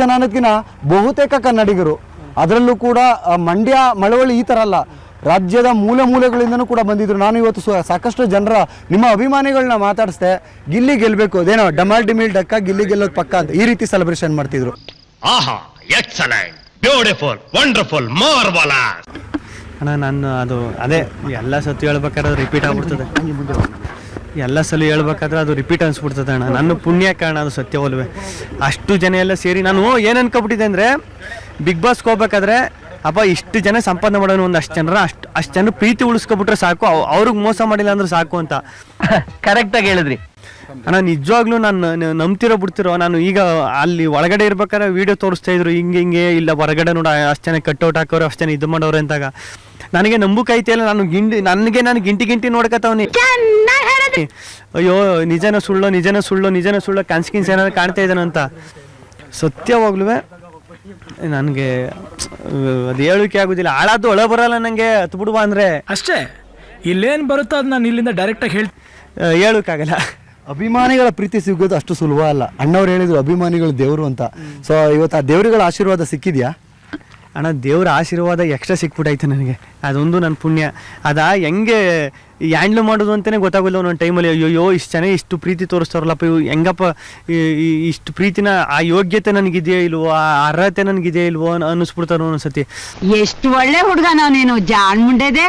ಜನ ಅನ್ನೋದಕ್ಕಿಂತ ಬಹುತೇಕ ಕನ್ನಡಿಗರು, ಅದರಲ್ಲೂ ಕೂಡ ಮಂಡ್ಯ ಮಳವಳ್ಳಿ ಈ ಥರ ಅಲ್ಲ, ರಾಜ್ಯದ ಮೂಲೆ ಮೂಲೆಗಳಿಂದನೂ ಕೂಡ ಬಂದಿದ್ರು. ನಾನು ಇವತ್ತು ಸಾಕಷ್ಟು ಜನರ ನಿಮ್ಮ ಅಭಿಮಾನಿಗಳನ್ನ ಮಾತಾಡಿಸ್ದೆ. ಗಿಲ್ಲಿ ಗೆಲ್ಲಬೇಕು, ಅದೇನೋ ಡಮಾಲ್ ಡಿಮಿಲ್ ಡಕ್ಕ, ಗಿಲ್ಲಿ ಗೆಲ್ಲೋದು ಪಕ್ಕ ಅಂತ ಈ ರೀತಿ ಸೆಲೆಬ್ರೇಷನ್ ಮಾಡ್ತಿದ್ರು. ಆಹಾ, ಎಕ್ಸಲೆಂಟ್, ಬ್ಯೂಟಿಫುಲ್, ವಂಡರ್ಫುಲ್, ಮಾರ್ವಲಸ್. ಅಣ್ಣ ನಾನು ಅದು ಅದೇ ಎಲ್ಲ ಸತ್ತು ಹೇಳ್ಬೇಕಾದ್ರೆ ಅದು ರಿಪೀಟ್ ಆಗ್ಬಿಡ್ತದೆ. ಎಲ್ಲ ಸಲ ಹೇಳ್ಬೇಕಾದ್ರೆ ಅದು ರಿಪೀಟ್ ಅನ್ಸ್ಬಿಡ್ತದೆ ಅಣ್ಣ. ನನ್ನ ಪುಣ್ಯ ಕಾರಣ ಅದು ಸತ್ಯವಲ್ವೇ. ಅಷ್ಟು ಜನ ಎಲ್ಲ ಸೇರಿ ನಾನು ಏನು ಅನ್ಕೊಬಿಟ್ಟಿದ್ದೆ ಅಂದರೆ, ಬಿಗ್ ಬಾಸ್ಗೆ ಹೋಗ್ಬೇಕಾದ್ರೆ ಅಪ್ಪ ಇಷ್ಟು ಜನ ಸಂಪಾದನೆ ಮಾಡೋನು ಒಂದು ಅಷ್ಟು ಜನರು ಪ್ರೀತಿ ಉಳಿಸ್ಕೊಬಿಟ್ರೆ ಸಾಕು, ಅವ್ರಿಗೆ ಮೋಸ ಮಾಡಿಲ್ಲ ಅಂದ್ರೆ ಸಾಕು ಅಂತ ಕರೆಕ್ಟಾಗಿ ಹೇಳಿದ್ರಿ ಅಣ್ಣ. ನಿಜವಾಗ್ಲೂ ನಾನು ನಂಬ್ತಿರೋ ಬಿಡ್ತಿರೋ, ನಾನು ಈಗ ಅಲ್ಲಿ ಒಳಗಡೆ ಇರ್ಬೇಕಾದ್ರೆ ವೀಡಿಯೋ ತೋರಿಸ್ತಾ ಇದ್ರು, ಹಿಂಗೆ ಇಲ್ಲ ಹೊರಗಡೆ ನೋಡ ಅಷ್ಟು ಜನ ಕಟ್ಔಟ್ ಹಾಕೋರು, ಅಷ್ಟು ಜನ ಇದು ಮಾಡೋರು ಅಂತಾಗ ನನಗೆ ನಂಬುಕೈತೆ ಇಲ್ಲ. ನಾನು ಗಿಂಟಿ ನೋಡ್ಕತ್ತವನಿ, ಅಯ್ಯೋ ನಿಜನ ಸುಳ್ಳು ಕನ್ಸ್ಕಿನ್ಸ್ ಏನಾದ್ರು ಕಾಣ್ತಾ ಇದ್ದಾನೆ ಅಂತ. ಸತ್ಯವಾಗ್ಲೂ ನನಗೆ ಅದು ಹೇಳೋಕೆ ಆಗೋದಿಲ್ಲ. ಹಾಳಾದ್ದು ಒಳ ಬರಲ್ಲ ನನಗೆ, ಹತ್ತು ಬಿಡುವ ಅಂದರೆ ಅಷ್ಟೇ. ಇಲ್ಲೇನು ಬರುತ್ತೋ ಅದು ನಾನು ಇಲ್ಲಿಂದ ಡೈರೆಕ್ಟಾಗಿ ಹೇಳೋಕ್ಕಾಗಲ್ಲ. ಅಭಿಮಾನಿಗಳ ಪ್ರೀತಿ ಸಿಗೋದು ಅಷ್ಟು ಸುಲಭ ಅಲ್ಲ. ಅಣ್ಣವ್ರು ಹೇಳಿದ್ರು ಅಭಿಮಾನಿಗಳು ದೇವರು ಅಂತ. ಸೊ ಇವತ್ತು ಆ ದೇವರುಗಳ ಆಶೀರ್ವಾದ ಸಿಕ್ಕಿದ್ಯಾ ಅಣ್ಣ? ದೇವ್ರ ಆಶೀರ್ವಾದ ಎಕ್ಸ್ಟ್ರಾ ಸಿಕ್ಬಿಟ್ಟೈತೆ ನನಗೆ, ಅದೊಂದು ನನ್ನ ಪುಣ್ಯ. ಹೆಂಗೆ ಹ್ಯಾಂಡ್ಲ್ ಮಾಡೋದು ಅಂತಲೇ ಗೊತ್ತಾಗೋಲ್ಲ ಒಂದೊಂದು ಟೈಮಲ್ಲಿ. ಅಯ್ಯೋ ಇಷ್ಟು ಪ್ರೀತಿ ತೋರಿಸ್ತಾರಲ್ಲಪ್ಪ, ಇವು ಹೆಂಗಪ್ಪ ಇಷ್ಟು ಪ್ರೀತಿನ ಆ ಯೋಗ್ಯತೆ ನನಗಿದೆಯೋ ಇಲ್ವೋ, ಆ ಅರ್ಹತೆ ನನಗಿದೆಯೋ ಇಲ್ವೋ ಅನ್ನಿಸ್ಬಿಡ್ತಾರೋ ಒಂದೊಂದ್ಸತಿ. ಎಷ್ಟು ಒಳ್ಳೆ ಹುಡುಗ ನೀನು, ಜಾಣ್ ಮುಂಡೆದೆ.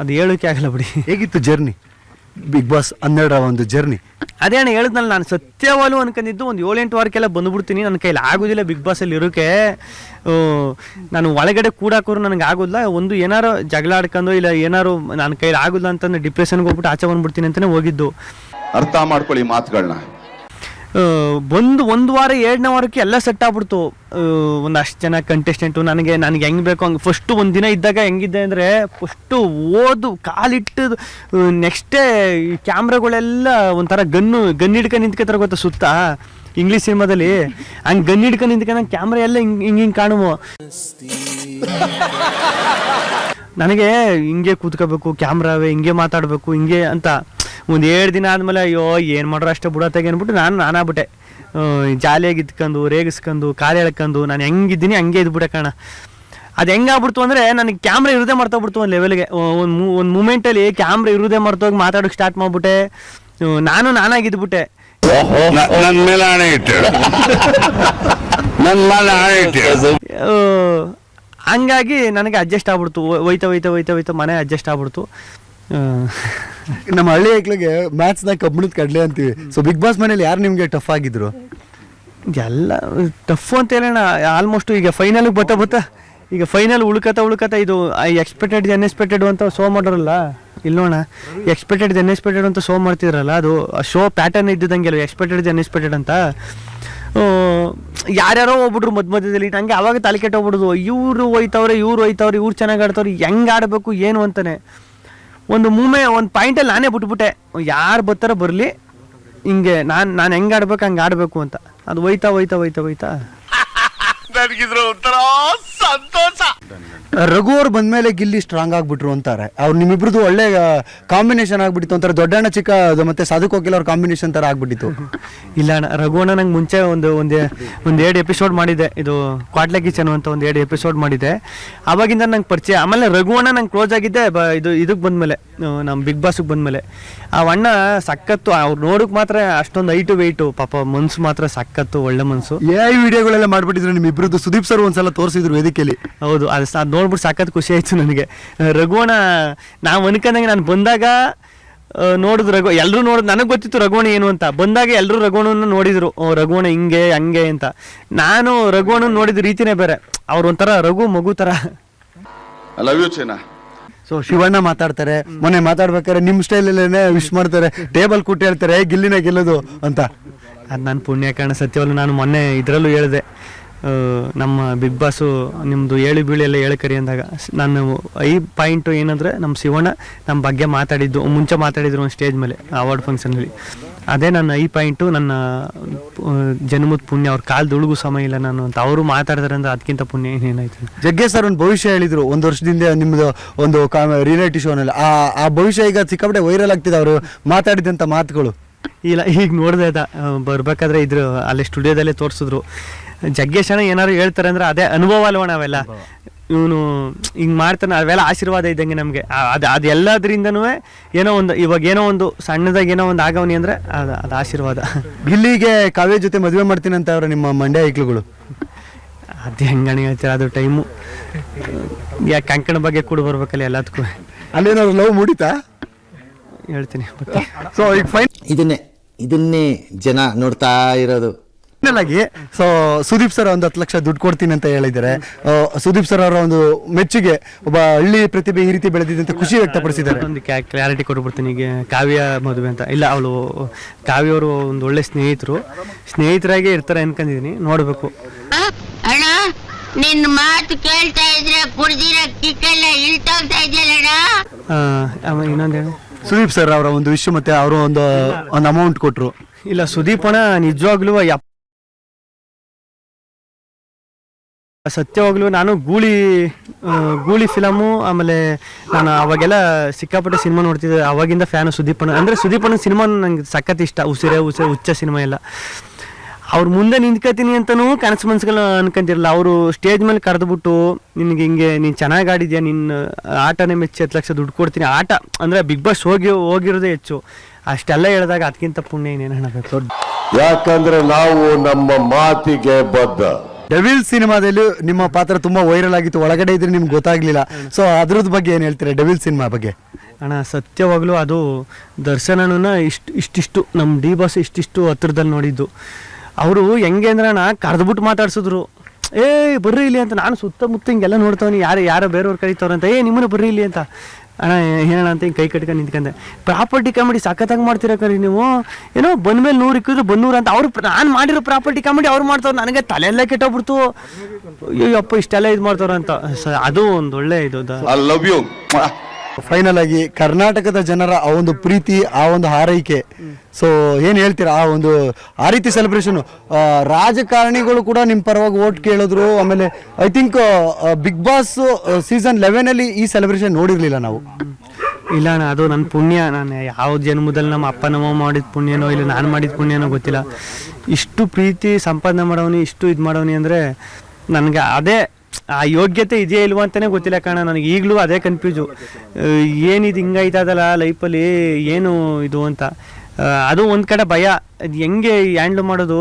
ಅದು ಹೇಳೋಕೆ ಆಗಲ್ಲ ಬಿಡಿ. ಹೇಗಿತ್ತು ಜರ್ನಿ, ಬಿಗ್ ಬಾಸ್ 12ರ ಒಂದು ಜರ್ನಿ? ಅದೇ ಅಣ್ಣ ಹೇಳಿದ್ನಲ್ಲ, ನಾನು ಸತ್ಯವಾಲು ಅನ್ಕೊಂಡಿದ್ದು ಒಂದು 7-8 ವಾರಕ್ಕೆಲ್ಲ ಬಂದುಬಿಡ್ತೀನಿ. ನನ್ನ ಕೈಲಿ ಆಗೋದಿಲ್ಲ ಬಿಗ್ ಬಾಸಲ್ಲಿ ಇರೋಕೆ. ನಾನು ಒಳಗಡೆ ಕೂಡಾಕೋರು ನನಗೆ ಆಗೋದಿಲ್ಲ. ಒಂದು ಏನಾರು ಜಗಳ ಆಡ್ಕೊಂಡು ಇಲ್ಲ ಏನಾರು ನನ್ನ ಕೈಲಿ ಆಗೋದಿಲ್ಲ ಅಂತಂದ್ರೆ ಡಿಪ್ರೆಷನ್ಗೆ ಹೋಗ್ಬಿಟ್ಟು ಆಚೆ ಬಂದ್ಬಿಡ್ತೀನಿ ಅಂತಲೇ ಹೋಗಿದ್ದು. ಅರ್ಥ ಮಾಡ್ಕೊಳ್ಳಿ ಮಾತುಗಳನ್ನ. ಒಂದು ವಾರ 2ನೇ ವಾರಕ್ಕೆ ಎಲ್ಲ ಸೆಟ್ ಆಗ್ಬಿಡ್ತು. ಒಂದಷ್ಟು ಜನ ಕಂಟೆಸ್ಟೆಂಟು ನನಗೆ ಹೆಂಗೆ ಬೇಕು ಹಂಗೆ. ಫಸ್ಟು ಒಂದು ದಿನ ಇದ್ದಾಗ ಹೆಂಗಿದ್ದೆ ಅಂದರೆ, ಫಸ್ಟು ಕಾಲಿಟ್ಟು ನೆಕ್ಸ್ಟೇ ಈ ಕ್ಯಾಮ್ರಾಗಳೆಲ್ಲ ಒಂಥರ ಗನ್ ನಿಂತ್ಕೊತಾರೆ ಗೊತ್ತಾ, ಸುತ್ತ ಇಂಗ್ಲೀಷ್ ಸಿನಿಮಾದಲ್ಲಿ ಹಂಗೆ ಗನ್ ಹಿಡ್ಕೊಂಡು ನಿಂತ್ಕೊಂಡು ಕ್ಯಾಮ್ರಾ ಎಲ್ಲ ಹಿಂಗೆ ಕಾಣುವ. ನನಗೆ ಹಿಂಗೆ ಕೂತ್ಕೋಬೇಕು, ಕ್ಯಾಮ್ರಾವೇ ಹಿಂಗೆ ಮಾತಾಡಬೇಕು ಹಿಂಗೆ ಅಂತ. ಒಂದು 2 ದಿನ ಆದಮೇಲೆ ಅಯ್ಯೋ ಏನು ಮಾಡ್ರೋ ಅಷ್ಟೇ ಬಿಡತ್ತಾಗೆ ಅಂದ್ಬಿಟ್ಟು ನಾನಾಗ್ಬಿಟ್ಟೆ. ಜಾಲಿಯಾಗಿ ಇದ್ಕೊಂಡು ರೇಗಿಸ್ಕೊಂಡು ಕಾಲು ಎಳ್ಕೊಂಡು ನಾನು ಹೆಂಗಿದ್ದೀನಿ ಹಂಗೆ ಇದ್ಬಿಟ್ಟೆ ಕಾಣ. ಅದು ಹೆಂಗಾಗ್ಬಿಡ್ತು ಅಂದರೆ, ನನಗೆ ಕ್ಯಾಮ್ರಾ ಇರೋದೇ ಮರ್ತೋಗ್ಬಿಡ್ತು ಒಂದು ಲೆವೆಲ್ಗೆ. ಒಂದು ಮೂಮೆಂಟಲ್ಲಿ ಕ್ಯಾಮ್ರಾ ಇರೋದೇ ಮರ್ತೋಗಿ ಮಾತಾಡೋಕ್ಕೆ ಸ್ಟಾರ್ಟ್ ಮಾಡಿಬಿಟ್ಟೆ. ನಾನಾಗಿದ್ಬಿಟ್ಟೆ. ನನ್ನ ಮೇಲೆ ಆಣೆ ಇಟ್ಟು ಹಂಗಾಗಿ ನನಗೆ ಅಡ್ಜಸ್ಟ್ ಆಗ್ಬಿಡ್ತು. ಹೋಯ್ತಾ ಮನೆ ಅಡ್ಜಸ್ಟ್ ಆಗ್ಬಿಡ್ತು. ನಮ್ಮ ಹಳ್ಳಿ ಐಕ್ಳಿಗೆ ಮ್ಯಾಥ್ಸ್ನಾಗ ಕಬ್ಬಣದ ಕಡಲೆ ಅಂತೀವಿ. ಸೊ ಬಿಗ್ ಬಾಸ್ ಮನೇಲಿ ಯಾರು ನಿಮಗೆ ಟಫ್ ಆಗಿದ್ರು? ಎಲ್ಲ ಟಫ್ ಅಂತ ಹೇಳೋಣ. ಆಲ್ಮೋಸ್ಟ್ ಈಗ ಫೈನಲ್ಗೆ ಬತ್ತಾ ಈಗ ಫೈನಲ್ ಉಳ್ಕತ್ತ ಇದು ಎಕ್ಸ್ಪೆಕ್ಟೆಡ್ ಅನ್ಎಕ್ಸ್ಪೆಕ್ಟೆಡ್ ಅಂತ ಶೋ ಮಾಡೋರಲ್ಲ, ಇಲ್ಲೋಣ ಎಕ್ಸ್ಪೆಕ್ಟೆಡ್ ಅನ್ಎಕ್ಸ್ಪೆಕ್ಟೆಡ್ ಅಂತ ಶೋ ಮಾಡ್ತಿದ್ರಲ್ಲ, ಅದು ಶೋ ಪ್ಯಾಟರ್ನ್ ಇದ್ದಿದ್ದಂಗೆ ಅಲ್ವ ಎಕ್ಸ್ಪೆಕ್ಟೆಡ್ ಅನ್ಎಕ್ಸ್ಪೆಕ್ಟೆಡ್ ಅಂತ. ಯಾರ್ಯಾರೋ ಹೋಗ್ಬಿಟ್ರು ಮಧ್ಯದಲ್ಲಿ, ನನಗೆ ಅವಾಗ ತಲೆ ಕೆಟ್ಟೋಗ್ಬಿಡುದು. ಇವ್ರು ಹೋಯ್ತವ್ರೆ ಇವ್ರು ಚೆನ್ನಾಗಿ ಆಡ್ತವ್ರೆ, ಹೆಂಗೆ ಆಡಬೇಕು ಏನು ಅಂತಾನೆ. ಒಂದು ಪಾಯಿಂಟಲ್ಲಿ ನಾನೇ ಬಿಟ್ಬಿಟ್ಟೆ, ಯಾರು ಬರ್ತಾರೋ ಬರಲಿ, ಹಿಂಗೆ ನಾನು ಹೆಂಗೆ ಆಡ್ಬೇಕು ಹಂಗೆ ಆಡಬೇಕು ಅಂತ. ಅದು ಹೋಯ್ತಾ ನನಗಿದ್ರು ಒಂಥರ ಸಂತೋಷ. ರಘು ಅವ್ರು ಬಂದ್ಮೇಲೆ ಗಿಲ್ಲಿ ಸ್ಟ್ರಾಂಗ್ ಆಗ್ಬಿಟ್ರು ಅಂತಾರೆ. ಅವ್ರು ನಿಮ್ಮಿಬ್ರದ್ದು ಒಳ್ಳೆ ಕಾಂಬಿನೇಷನ್ ಆಗ್ಬಿಟ್ಟಿತ್ತು, ಒಂಥರ ದೊಡ್ಡಣ್ಣ ಚಿಕ್ಕ ಮತ್ತೆ ಸಾಧು ಕೋಕಿಲ್ ಅವ್ರ ಕಾಂಬಿನೇಷನ್ ತರ ಆಗ್ಬಿಟ್ಟಿತ್ತು. ಇಲ್ಲ ಅಣ್ಣ, ರಘುವಣ್ಣ ನಂಗೆ ಮುಂಚೆ ಒಂದು 2 ಎಪಿಸೋಡ್ ಮಾಡಿದ್ದೆ. ಇದು ಕ್ವಾಟ್ಲೆ ಕಿಚನ್ ಅಂತ ಒಂದು 2 ಎಪಿಸೋಡ್ ಮಾಡಿದ್ದೆ. ಅವಾಗಿಂದ ನಂಗೆ ಪರಿಚಯ. ಆಮೇಲೆ ರಘುವಣ್ಣ ನಂಗೆ ಕ್ಲೋಸ್ ಆಗಿದ್ದೆ ಇದಕ್ಕೆ ಬಂದಮೇಲೆ, ನಮ್ಮ ಬಿಗ್ ಬಾಸ್ಗೆ ಬಂದಮೇಲೆ. ಆ ಅಣ್ಣ ಸಖತ್ತು, ಅವ್ರು ನೋಡೋಕೆ ಮಾತ್ರ ಅಷ್ಟೊಂದು ವೆಯ್ಟು, ಪಾಪ ಮನ್ಸು ಮಾತ್ರ ಸಖತ್ತು, ಒಳ್ಳೆ ಮನ್ಸು. ವಿಡಿಯೋಗಳೆಲ್ಲ ಮಾಡ್ಬಿಟ್ಟಿದ್ರು ನಿಮ್ಮಿಬ್ರದ್ದು. ಸುದೀಪ್ ಸರ್ ಒಂದ್ಸಲ ತೋರಿಸಿದ್ರು ವೇದಿಕೆಯಲ್ಲಿ. ಹೌದು, ಅದು ನೋಡ್ಬಿಟ್ಟು ಸಾಕತ್ತು ಖುಷಿ ಆಯ್ತು ನನಗೆ. ರಘುವಣ್ಣ ನಾವು ಅನ್ಕೊಂಡಂಗೆ ನಾನು ಬಂದಾಗ ನೋಡಿದ್ರು ಎಲ್ಲರೂ ನನಗೆ ಗೊತ್ತಿತ್ತು ರಘುವಣ್ಣ ಏನು ಅಂತ. ಬಂದಾಗ ಎಲ್ಲರೂ ರಘುವಣ್ಣನ ನೋಡಿದ್ರು, ರಘುವಣ್ಣ ಹಿಂಗೆ ಹಂಗೆ ಅಂತ. ನಾನು ರಘುವಣ್ಣನ ನೋಡಿದ ರೀತಿನೇ ಬೇರೆ. ಅವ್ರು ಒಂಥರ ರಘು ಮಗು ಥರ. ಸೊ ಶಿವಣ್ಣ ಮಾತಾಡ್ತಾರೆ, ಮೊನ್ನೆ ಮಾತಾಡ್ಬೇಕಾದ್ರೆ ನಿಮ್ಮ ಸ್ಟೈಲಲ್ಲೇ ವಿಶ್ ಮಾಡ್ತಾರೆ, ಟೇಬಲ್ ಕೂಟ್ ಹೇಳ್ತಾರೆ ಗಿಲ್ಲಿನ ಗೆಲ್ಲೋದು ಅಂತ. ಅದು ನನ್ನ ಪುಣ್ಯ ಕಾರಣ ಸತ್ಯವಲ್ಲ. ನಾನು ಮೊನ್ನೆ ಇದರಲ್ಲೂ ಹೇಳಿದೆ, ನಮ್ಮ ಬಿಗ್ ಬಾಸು ನಿಮ್ಮದು ಏಳು ಬೀಳು ಎಲ್ಲ ಹೇಳಕರಿ ಅಂದಾಗ ನಾನು ಪಾಯಿಂಟು ಏನಂದರೆ, ನಮ್ಮ ಶಿವಣ್ಣ ನಮ್ಮ ಬಗ್ಗೆ ಮಾತಾಡಿದ್ದು ಮುಂಚೆ ಮಾತಾಡಿದ್ರು ಒಂದು ಸ್ಟೇಜ್ ಮೇಲೆ ಅವಾರ್ಡ್ ಫಂಕ್ಷನಲ್ಲಿ. ಅದೇ ನನ್ನ ಪಾಯಿಂಟು, ನನ್ನ ಜನ್ಮದ ಪುಣ್ಯ. ಅವ್ರ ಕಾಲು ದುಳುಗು ಸಮಯ ಇಲ್ಲ ನಾನು ಅಂತ ಅವರು ಮಾತಾಡಿದಾರೆ ಅಂದ್ರೆ ಅದಕ್ಕಿಂತ ಪುಣ್ಯ ಏನೇನಾಯ್ತು. ಜಗ್ಗೇಶ್ ಸರ್ ಒಂದು ಭವಿಷ್ಯ ಹೇಳಿದ್ರು 1 ವರ್ಷದಿಂದ ನಿಮ್ಮದು ಒಂದು ರಿಯಾಲಿಟಿ ಶೋನಲ್ಲಿ. ಆ ಭವಿಷ್ಯ ಈಗ ಸಿಕ್ಕಾಪಟ್ಟೆ ವೈರಲ್ ಆಗ್ತಿದೆ, ಅವರು ಮಾತಾಡಿದಂಥ ಮಾತುಗಳು. ಇಲ್ಲ ಈಗ ನೋಡಿದೆ ಅದ ಬರ್ಬೇಕಾದ್ರೆ ಇದ್ರು ಅಲ್ಲಿ ಸ್ಟುಡಿಯೋದಲ್ಲೇ ತೋರಿಸಿದ್ರು. ಜಗ್ಗೇಶ್ ಅಣ್ಣ ಏನಾದ್ರು ಹೇಳ್ತಾರೆ ಅಂದ್ರೆ ಅದೇ ಅನುಭವ ಅಲ್ವಣ ಅವೆಲ್ಲ. ಇವನು ಹಿಂಗೆ ಮಾಡ್ತಾನೆ, ಅವೆಲ್ಲ ಆಶೀರ್ವಾದ ಇದ್ದಂಗೆ ನಮಗೆ. ಅದು ಎಲ್ಲದ್ರಿಂದನೂ ಏನೋ ಒಂದು ಇವಾಗ ಏನೋ ಒಂದು ಸಣ್ಣದಾಗಿ ಏನೋ ಒಂದು ಆಗವನಿ ಅಂದರೆ ಅದು ಆಶೀರ್ವಾದ. ಗಿಲ್ಲಿಗೆ ಕಾವ್ಯ ಜೊತೆ ಮದುವೆ ಮಾಡ್ತೀನಿ ಅಂತ ಅವ್ರ ನಿಮ್ಮ ಮಂಡ್ಯ ಐಕ್ಳುಗಳು. ಅದು ಹೆಂಗಣಿ ಹೇಳ್ತಾರೆ, ಅದು ಟೈಮು ಯಾಕೆ ಕಂಕಣ ಬಗ್ಗೆ ಕೂಡ ಬರ್ಬೇಕಲ್ಲ ಎಲ್ಲದಕ್ಕೂ. ಅಲ್ಲೇನಾದ್ರು ಲವ್ ಮೂಡಿತಾ? ಹೇಳ್ತೀನಿ. ಸೊ ಈಗ ಇದನ್ನೇ ಜನ ನೋಡ್ತಾ ಇರೋದು. ಫೈನಲ್ ಆಗಿ ಸೊ ಸುದೀಪ್ ಸರ್ ಒಂದು 10 ಲಕ್ಷ ದುಡ್ಡು ಕೊಡ್ತೀನಿ ಅಂತ ಹೇಳಿದ್ದಾರೆ. ಸುದೀಪ್ ಸರ್ ಅವರ ಒಂದು ಮೆಚ್ಚುಗೆ, ಒಬ್ಬ ಹಳ್ಳಿ ಪ್ರತಿಭೆ ಈ ರೀತಿ ಬೆಳೆದಿದೆ ಅಂತ ಖುಷಿ ವ್ಯಕ್ತಪಡಿಸಿದ್ದಾರೆ. ಒಂದು ಕ್ಲಾರಿಟಿ ಕೊಟ್ಬಿಡ್ತೀನಿ. ಈಗ ಕಾವ್ಯ ಮದುವೆ ಅಂತ ಇಲ್ಲ, ಅವಳು ಕಾವ್ಯ ಅವರು ಒಂದು ಒಳ್ಳೆ ಸ್ನೇಹಿತರಾಗೆ ಇರ್ತಾರೆ ಅನ್ಕೊಂಡಿದೀನಿ. ನೋಡ್ಬೇಕು. ಅಣ್ಣ ನಿನ್ ಮಾತು ಕೇಳ್ತಾ ಇದ್ರೆ ಕುಡ್ದಿರೋ ಕಿಕ್ಕೆಲ್ಲ ಇಳ್ತೋಗ್ತಾ ಇದೆಯಲ್ಲ. ಇನ್ನೊಂದು ಹೇಳಿ. ಸುದೀಪ್ ಸರ್ ಅವರ ಒಂದು ವಿಷಯ ಮತ್ತೆ ಅವರು ಒಂದು ಅಮೌಂಟ್ ಕೊಟ್ರು. ಇಲ್ಲ ಸುದೀಪಣ್ಣ ನಿಜವಾಗ್ಲೂ ಸತ್ಯವಾಗ್ಲೂ ನಾನು ಗೂಳಿ ಫಿಲಮು, ಆಮೇಲೆ ನಾನು ಅವಾಗೆಲ್ಲ ಸಿಕ್ಕಾಪಟ್ಟೆ ಸಿನಿಮಾ ನೋಡ್ತಿದ್ದೆ. ಅವಾಗಿಂದ ಫ್ಯಾನು ಸುದೀಪಣ್ಣ. ಅಂದರೆ ಸುದೀಪಣ್ಣ ಸಿನಿಮಾ ನಂಗೆ ಸಖತ್ ಇಷ್ಟ. ಉಸಿರೇ ಹುಚ್ಚ ಸಿನಿಮಾ ಎಲ್ಲ. ಅವ್ರು ಮುಂದೆ ನಿಂತ್ಕೋತೀನಿ ಅಂತಲೂ ಕನಸು ಮನ್ಸುಗಳು ಅನ್ಕೊಂತಿರಲ್ಲ. ಅವರು ಸ್ಟೇಜ್ ಮೇಲೆ ಕರೆದ್ಬಿಟ್ಟು ನಿನಗೆ ಹಿಂಗೆ ನೀನು ಚೆನ್ನಾಗಿ ಆಡಿದ್ಯಾ, ನಿನ್ನ ಆಟನೇ ಮೆಚ್ಚಿ 10 ಲಕ್ಷ ದುಡ್ಡು ಕೊಡ್ತೀನಿ. ಆಟ ಅಂದರೆ ಬಿಗ್ ಬಾಸ್ ಹೋಗಿರೋದೇ ಹೆಚ್ಚು. ಅಷ್ಟೆಲ್ಲ ಹೇಳಿದಾಗ ಅದಕ್ಕಿಂತ ಪುಣ್ಯ ಇನ್ನೇನು ಹೇಳಬೇಕು. ಯಾಕಂದ್ರೆ ನಾವು ನಮ್ಮ ಮಾತಿಗೆ ಬದ್ಧ. ಡೆವಿಲ್ ಸಿನಿಮಾದಲ್ಲಿ ನಿಮ್ಮ ಪಾತ್ರ ತುಂಬಾ ವೈರಲ್ ಆಗಿತ್ತು, ಒಳಗಡೆ ಇದ್ರೆ ನಿಮ್ಗೆ ಗೊತ್ತಾಗ್ಲಿಲ್ಲ. ಸೊ ಅದ್ರದ್ದು ಬಗ್ಗೆ ಏನು ಹೇಳ್ತೀರಾ ಡೆವಿಲ್ ಸಿನಿಮಾ ಬಗ್ಗೆ? ಅಣ್ಣ ಸತ್ಯವಾಗ್ಲೂ ಅದು ದರ್ಶನನ ಇಷ್ಟಿಷ್ಟು ನಮ್ಮ ಡಿ ಬಾಸ್ ಇಷ್ಟಿಷ್ಟು ಹತ್ರದಲ್ಲಿ ನೋಡಿದ್ದು. ಅವರು ಹೆಂಗೆ ಅಂದ್ರೆ ಅಣ್ಣ ಕರೆದ್ಬಿಟ್ಟು ಮಾತಾಡ್ಸಿದ್ರು. ಬರ್ರಿ ಇಲ್ಲಿ ಅಂತ. ನಾನು ಸುತ್ತಮುತ್ತ ಹಿಂಗೆಲ್ಲ ನೋಡ್ತಾವನಿ, ಯಾರೋ ಬೇರೆಯವ್ರು ಕರೀತಾವ್ರಂತ. ನಿಮ್ಮನ್ನ ಬರ್ರಿ ಇಲ್ಲಿ ಅಂತ. ಅಣ್ಣ ಹೇಳೋಣ ಅಂತ ಹಿಂಗೆ ಕೈ ಕಟ್ಕೊಂಡು ನಿಂತ್ಕೊಂಡೆ. ಪ್ರಾಪರ್ಟಿ ಕಾಮಿಡಿ ಸಖತ್ತಾಗಿ ಮಾಡ್ತಿರಕ್ರಿ ನೀವು. ಏನೋ ಬಂದ್ಮೇಲೆ 100 ಇಕ್ಕಿದ್ರು 200 ಅಂತ. ಅವ್ರು ನಾನು ಮಾಡಿರೋ ಪ್ರಾಪರ್ಟಿ ಕಾಮಿಡಿ ಅವ್ರು ಮಾಡ್ತಾವ್ರು. ನನಗೆ ತಲೆಯೆಲ್ಲ ಕೆಟ್ಟೋಗ್ಬಿಡ್ತು. ಅಯ್ಯಪ್ಪ ಇಷ್ಟೆಲ್ಲ ಇದು ಮಾಡ್ತಾವ್ರ ಅಂತ. ಅದು ಒಂದು ಒಳ್ಳೆ ಇದು. I love you. ಫೈನಲ್ ಆಗಿ ಕರ್ನಾಟಕದ ಜನರ ಆ ಒಂದು ಪ್ರೀತಿ, ಆ ಒಂದು ಹಾರೈಕೆ, ಸೊ ಏನು ಹೇಳ್ತೀರಾ ಆ ರೀತಿ ಸೆಲೆಬ್ರೇಷನ್? ರಾಜಕಾರಣಿಗಳು ಕೂಡ ನಿಮ್ಮ ಪರವಾಗಿ ಓಟ್ ಕೇಳಿದ್ರು. ಆಮೇಲೆ I think Bigg Boss season 11 ಈ ಸೆಲೆಬ್ರೇಷನ್ ನೋಡಿರ್ಲಿಲ್ಲ ನಾವು. ಇಲ್ಲ ಅಣ್ಣ, ಅದು ನನ್ನ ಪುಣ್ಯ. ನಾನು ಯಾವ ಜನ್ಮದಲ್ಲಿ ನಮ್ಮ ಅಪ್ಪ ನಮ್ಮ ಮಾಡಿದ ಪುಣ್ಯನೋ ಇಲ್ಲ ನಾನು ಮಾಡಿದ ಪುಣ್ಯನೋ ಗೊತ್ತಿಲ್ಲ. ಇಷ್ಟು ಪ್ರೀತಿ ಸಂಪಾದನೆ ಮಾಡೋನಿ, ಇಷ್ಟು ಇದು ಮಾಡೋನಿ ಅಂದರೆ ನನಗೆ ಅದೇ ಆ ಯೋಗ್ಯತೆ ಇದೆಯಾ ಇಲ್ವಾ ಅಂತಲೇ ಗೊತ್ತಿಲ್ಲ ಕಾರಣ. ನನಗೆ ಈಗಲೂ ಅದೇ ಕನ್ಫ್ಯೂಸು. ಏನಿದು ಹಿಂಗಾಯ್ತದಲ್ಲ ಲೈಫಲ್ಲಿ, ಏನು ಇದು ಅಂತ. ಅದು ಒಂದು ಕಡೆ ಭಯ, ಅದು ಹೆಂಗೆ ಹ್ಯಾಂಡ್ಲ್ ಮಾಡೋದು.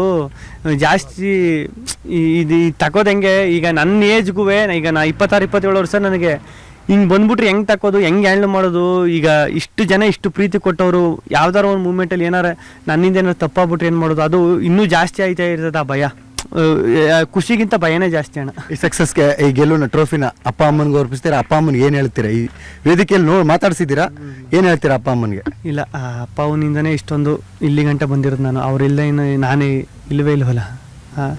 ಜಾಸ್ತಿ ಇದು ತಗೋದು ಹೆಂಗೆ. ಈಗ ನನ್ನ ಏಜ್ಗೂ ಈಗ ನಾ 26-27 ವರ್ಷ, ನನಗೆ ಹಿಂಗೆ ಬಂದ್ಬಿಟ್ರೆ ಹೆಂಗೆ ತಕ್ಕೋದು, ಹೆಂಗೆ ಹ್ಯಾಂಡ್ಲ್ ಮಾಡೋದು. ಈಗ ಇಷ್ಟು ಜನ ಇಷ್ಟು ಪ್ರೀತಿ ಕೊಟ್ಟವರು ಯಾವ್ದಾರು ಒಂದು ಮೂಮೆಂಟಲ್ಲಿ ಏನಾರ ನನ್ನಿಂದ ಏನಾರು ತಪ್ಪಾಗ್ಬಿಟ್ರೆ ಏನು ಮಾಡೋದು, ಅದು ಇನ್ನೂ ಜಾಸ್ತಿ ಆಯ್ತಾ ಇರ್ತದೆ ಆ ಭಯ. ಖುಷಿಗಿಂತ ಭಯನೇ ಜಾಸ್ತಿ ಅಣ್ಣ. ಈ ಸಕ್ಸಸ್ಗೆ ಈ ಗೆಲುವಿನ ಟ್ರೋಫಿನ ಅಪ್ಪ ಅಮ್ಮನಿಗೆ ಅರ್ಪಿಸ್ತೀರಾ? ಅಪ್ಪ ಅಮ್ಮನಿಗೆ ಏನು ಹೇಳ್ತೀರಾ? ಈ ವೇದಿಕೆಯಲ್ಲಿ ಮಾತಾಡ್ಸಿದ್ದೀರಾ, ಏನು ಹೇಳ್ತೀರಾ ಅಪ್ಪ ಅಮ್ಮನಿಗೆ? ಇಲ್ಲ, ಅಪ್ಪ ಅವನಿಂದನೇ ಇಷ್ಟೊಂದು ಇಲ್ಲಿ ಗಂಟೆ ಬಂದಿರೋದು ನಾನು. ಅವರಿಲ್ಲ ಇನ್ನು ನಾನೇ ಇಲ್ಲವೇ ಇಲ್ವಲ್ಲ. ಹಾಂ